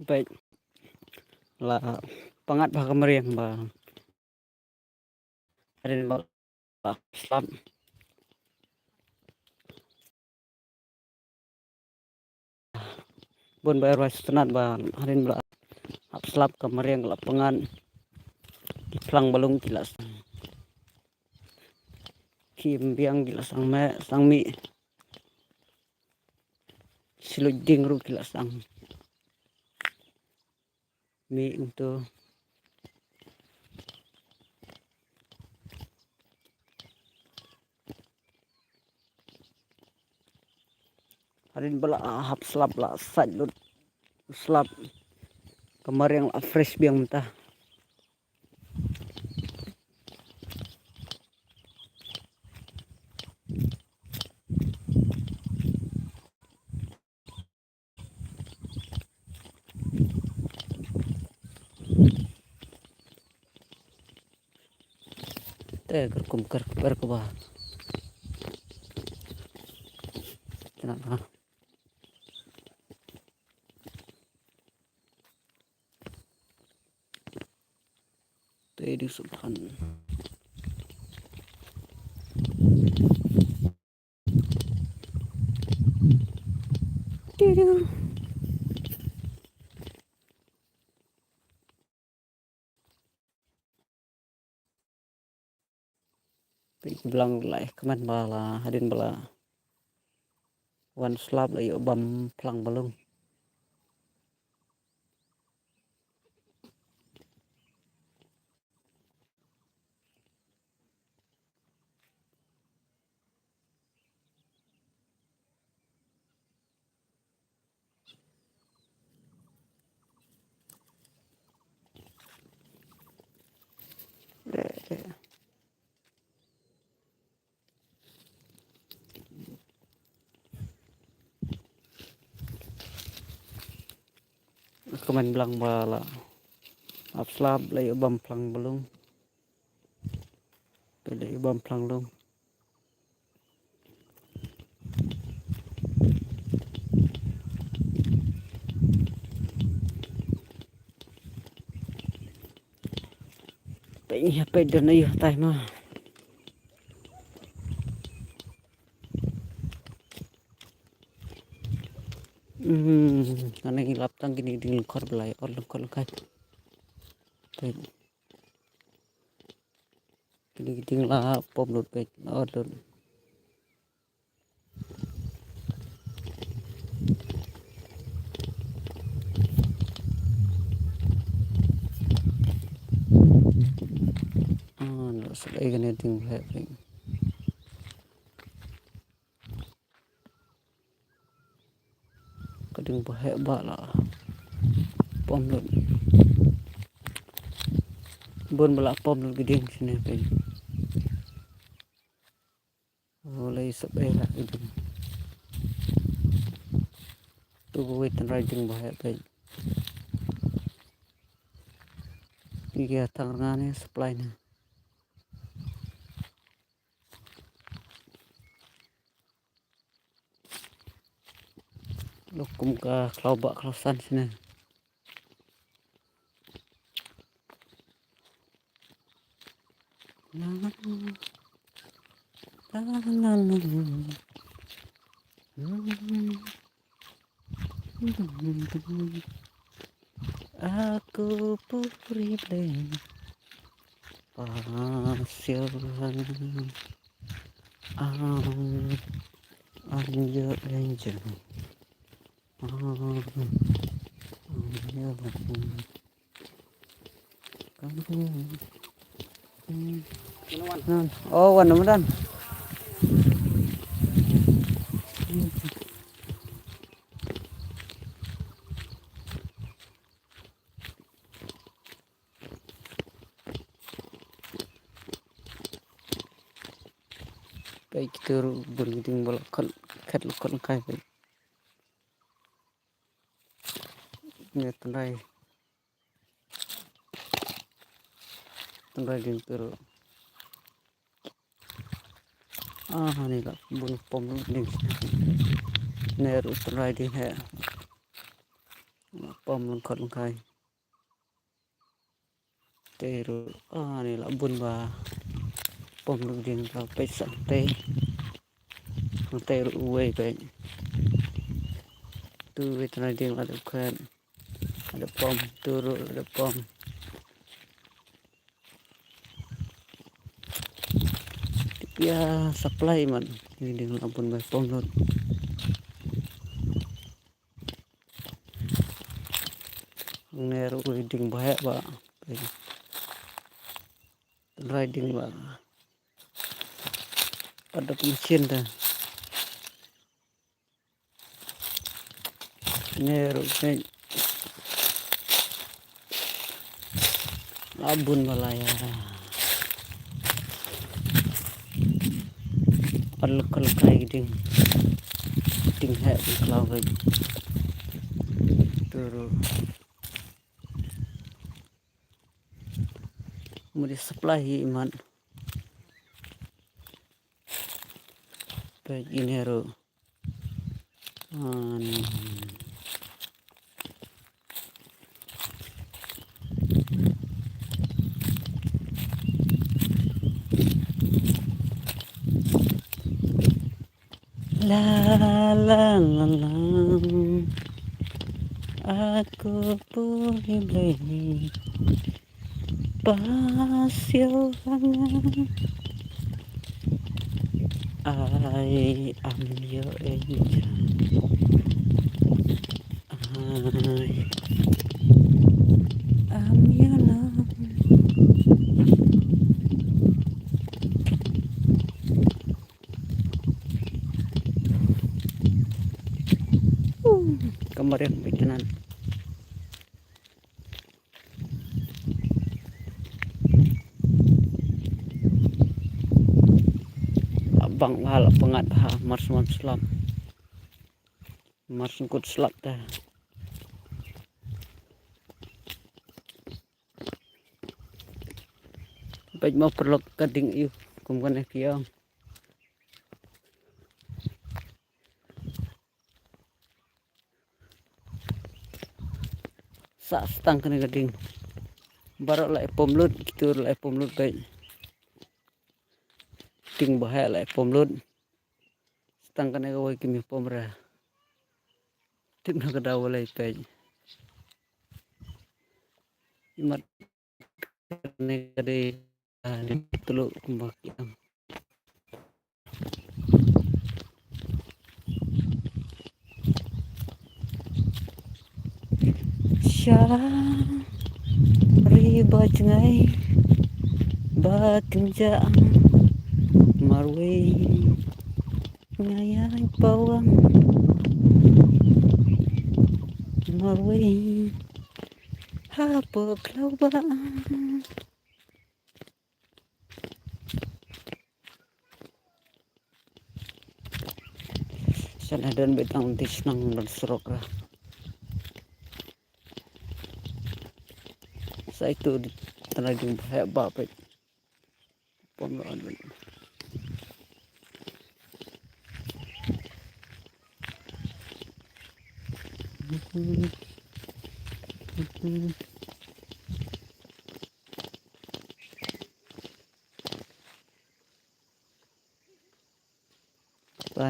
Baik, lah pangat bah kemeriang bah. Harin bah Islam bun bayar wastenat bah harin bah Islam kemeriang lapangan pelang balung jelas. Kim biang jelas sang mi silujing ru jelas sang mi untuk harin bala hap slap lah sajlut slap kemariang lah fresh biang mentah. Teh kerkum ke bah. Tenang. Teh di subhan. Tidur. Bilang lah keman bala harin bala one slap lah yuk bam pelang balung. Keman bilang bala slap lah yuk bam pelang balung. Pilih bam pelang balung. Iya pedan ayo tay mah. Karena ngilap tang gini di lengkor belai or lengkor kai. Gini ngelap pom lut pet order. Nó sẽ cái này ting belai pet. Kadang hebat lah pom lut. Bun belak pom lut gedeng sini pet. Mulai sebela itu. Tu wait and riding bahaya pet. Iya tangannya supply nya. Lokum ke kelobak kelosan sini. Aku puri bleng pasir anjir anjir oh warna medan baik kita bergiting bolak kat lukon kai baik ini tendai ding tur ini lah bun pom ding neru tendai ding he pom lung khot lung khai tê rồi này là buồn bà pom lung riêng tao pe sẵn tê lung tê rồi uê pe tu về tao riêng ada khan ada pom tu rồi ada pom ya supply man ini dengan abun bay pom lot nero riding bahaya ba riding ba ada mesin dah nero ne abun balaya al kai ding hai di klau gai turu mudi supply iman pe inero la la la la aku boleh pasio I am your angel. I am your love. Kemarin bikinan abang hal pengat mars selap mars ngkut selap dah baik mau perlu kading iu kumkan kiam sa stang kena kading baru lai pom lut gitu lai pom lut baik ting bahaya lai pom lut stang kena gawai kimi pom ra tim na kadaw lai baik imat kena kading tulu kumbak kiam Syah ribet ngai bakenja marwe ngayai pawang marwe apa klauba sana dan betang tisnang dan serok lah saya itu di tanah jumpa saya bapak pembangunan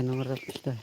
nomor kita